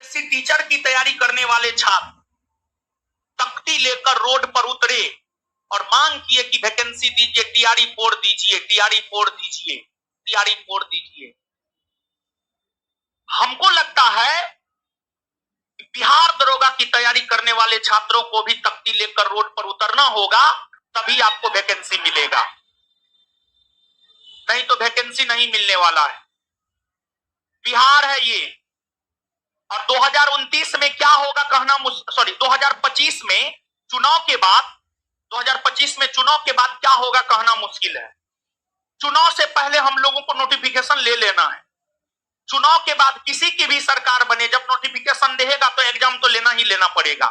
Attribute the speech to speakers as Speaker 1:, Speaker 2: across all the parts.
Speaker 1: किसी टीचर की तैयारी करने वाले छात्र तख्ती लेकर रोड पर उतरे और मांग किए कि वैकेंसी दीजिए, टीआरई 4 दीजिए, टीआरई 4 दीजिए, टीआरई 4 दीजिए। हमको लगता है कि बिहार दरोगा की तैयारी करने वाले छात्रों को भी तख्ती लेकर रोड पर उतरना होगा, तभी आपको वैकेंसी मिलेगा, नहीं तो वैकेंसी नहीं मिलने वाला है। बिहार है ये। और 2029 में क्या होगा कहना, 2025 में चुनाव के बाद, 2025 में चुनाव के बाद क्या होगा कहना मुश्किल है। चुनाव से पहले हम लोगों को नोटिफिकेशन ले लेना है। चुनाव के बाद किसी की भी सरकार बने, जब नोटिफिकेशन देगा तो एग्जाम तो लेना ही लेना पड़ेगा।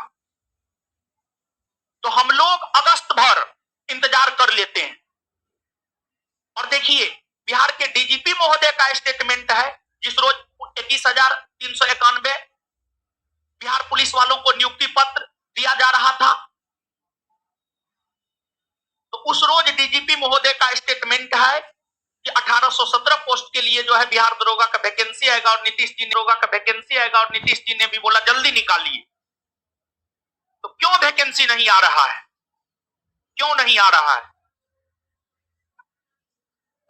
Speaker 1: तो हम लोग अगस्त भर इंतजार कर लेते हैं। और देखिए, बिहार के डीजीपी महोदय का स्टेटमेंट है, जिस रोज 21,391 बिहार पुलिस वालों को नियुक्ति पत्र दिया जा रहा था, तो उस रोज डीजीपी महोदय का स्टेटमेंट है कि 1817 पोस्ट के लिए जो है बिहार दरोगा का वैकेंसी आएगा, और नीतीश जी दरोगा का वैकेंसी आएगा, और नीतीश जी ने भी बोला जल्दी निकालिए। तो क्यों वैकेंसी नहीं आ रहा है, क्यों नहीं आ रहा है?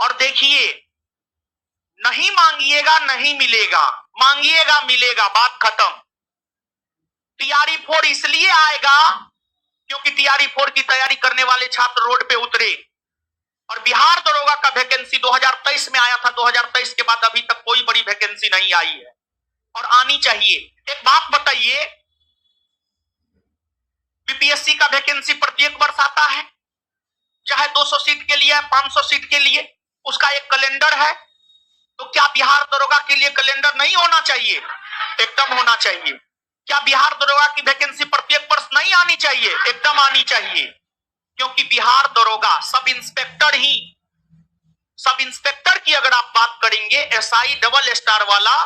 Speaker 1: और देखिए, नहीं मांगिएगा नहीं मिलेगा, मांगिएगा मिलेगा, बात खत्म। टीआरई 4 इसलिए आएगा क्योंकि टीआरई 4 की तैयारी करने वाले छात्र रोड पे उतरे। और बिहार दरोगा का वैकेंसी 2023 में आया था, 2023 के बाद अभी तक कोई बड़ी वैकेंसी नहीं आई है, और आनी चाहिए। एक बात बताइए, बीपीएससी का वैकेंसी प्रत्येक वर्ष आता है, चाहे 200 सीट के लिए, 500 सीट के लिए, उसका एक कैलेंडर है। तो क्या बिहार दरोगा के लिए कैलेंडर नहीं होना चाहिए? एकदम होना चाहिए। क्या बिहार दरोगा की वैकेंसी प्रत्येक वर्ष नहीं आनी चाहिए? एकदम आनी चाहिए। क्योंकि बिहार दरोगा सब इंस्पेक्टर की अगर आप बात करेंगे, एसआई डबल स्टार वाला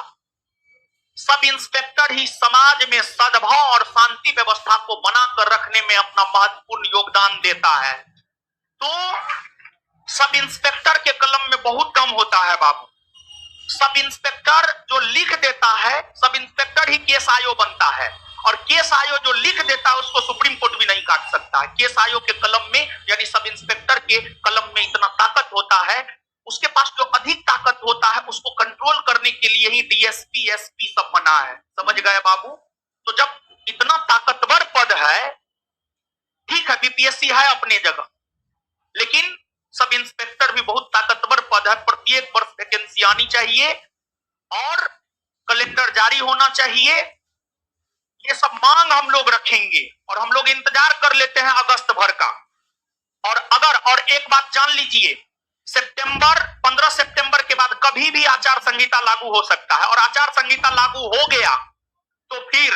Speaker 1: सब इंस्पेक्टर ही समाज में सद्भाव और शांति व्यवस्था को बनाकर रखने में अपना महत्वपूर्ण योगदान देता है। तो सब इंस्पेक्टर के कलम में बहुत कम होता है बाबू। सब इंस्पेक्टर जो लिख देता है, सब इंस्पेक्टर ही केस आयो बनता है, और केस आयो जो लिख देता है उसको सुप्रीम कोर्ट भी नहीं काट सकता है। केस आयो के कलम में, यानी सब इंस्पेक्टर के कलम में इतना ताकत होता है, उसके पास जो अधिक ताकत होता है उसको कंट्रोल करने के लिए ही डीएसपी एसपी सब बना है। समझ गए बाबू? तो जब इतना ताकतवर पद है, ठीक है बीपीएससी है अपने जगह, लेकिन सब इंस्पेक्टर भी बहुत ताकतवर पद है। प्रत्येक वर्ष वैकेंसी आनी चाहिए और कैलेंडर जारी होना चाहिए। ये सब मांग हम लोग रखेंगे और हम लोग इंतजार कर लेते हैं अगस्त भर का। और एक बात जान लीजिए, 15 सितंबर के बाद कभी भी आचार संहिता लागू हो सकता है, और आचार संहिता लागू हो गया तो फिर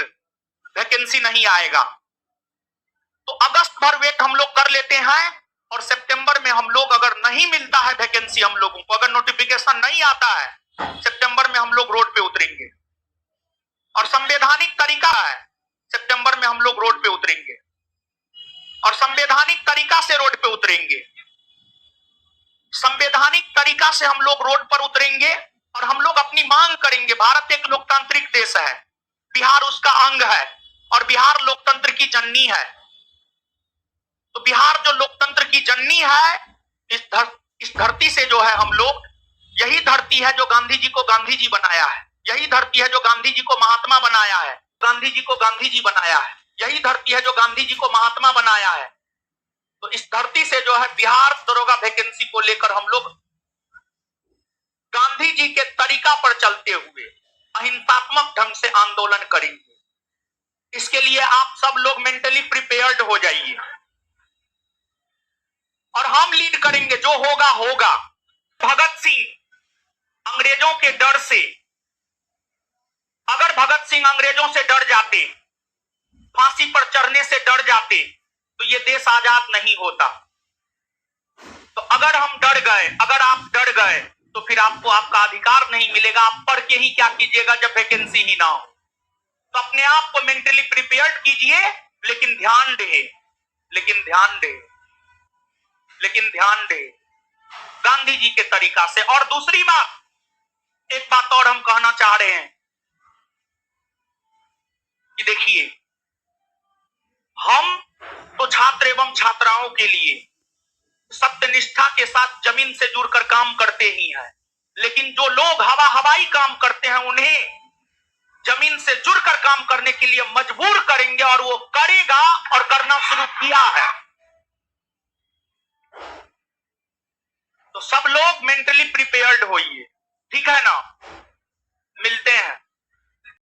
Speaker 1: वैकेंसी नहीं आएगा। तो अगस्त भर वेट हम लोग कर लेते हैं, और सितंबर में हम लोग, अगर नहीं मिलता है वैकेंसी हम लोगों को, अगर नोटिफिकेशन नहीं आता है, सितंबर में हम लोग रोड पे उतरेंगे। और संवैधानिक तरीका है, सितंबर में हम लोग रोड पे उतरेंगे और संवैधानिक तरीका से रोड पे उतरेंगे। संवैधानिक तरीका से हम लोग रोड पर उतरेंगे और हम लोग अपनी मांग करेंगे। भारत एक लोकतांत्रिक देश है, बिहार उसका अंग है, और बिहार लोकतंत्र की जननी है। तो बिहार जो लोकतंत्र की जननी है, इस धरती से जो है हम लोग, यही धरती है जो गांधी जी को गांधी जी बनाया है, यही धरती है जो गांधी जी को महात्मा बनाया है, गांधी जी को गांधी जी बनाया है, यही धरती है जो गांधी जी को महात्मा बनाया है। तो इस धरती से जो है बिहार दरोगा वैकेंसी को लेकर हम लोग गांधी जी के तरीका पर चलते हुए अहिंसात्मक ढंग से आंदोलन करेंगे। इसके लिए आप सब लोग मेंटली प्रिपेयर्ड हो जाइए, और हम लीड करेंगे, जो होगा होगा। भगत सिंह अंग्रेजों के डर से, अगर भगत सिंह अंग्रेजों से डर जाते, फांसी पर चढ़ने से डर जाते, तो ये देश आजाद नहीं होता। तो अगर हम डर गए, अगर आप डर गए, तो फिर आपको आपका अधिकार नहीं मिलेगा। आप पढ़ के ही क्या कीजिएगा जब वैकेंसी ही ना हो? तो अपने आप को मेंटली प्रिपेयर्ड कीजिए, लेकिन ध्यान दे, लेकिन ध्यान दे, लेकिन ध्यान दे गांधी जी के तरीका से। और दूसरी बात, एक बात और हम कहना चाह रहे हैं, कि देखिए, हम तो छात्र एवं छात्राओं के लिए सत्यनिष्ठा के साथ जमीन से जुड़कर काम करते ही हैं, लेकिन जो लोग हवाई काम करते हैं उन्हें जमीन से जुड़कर काम करने के लिए मजबूर करेंगे, और वो करेगा और करना शुरू किया है। तो सब लोग मेंटली प्रिपेयर्ड होइए, ठीक है ना। मिलते हैं।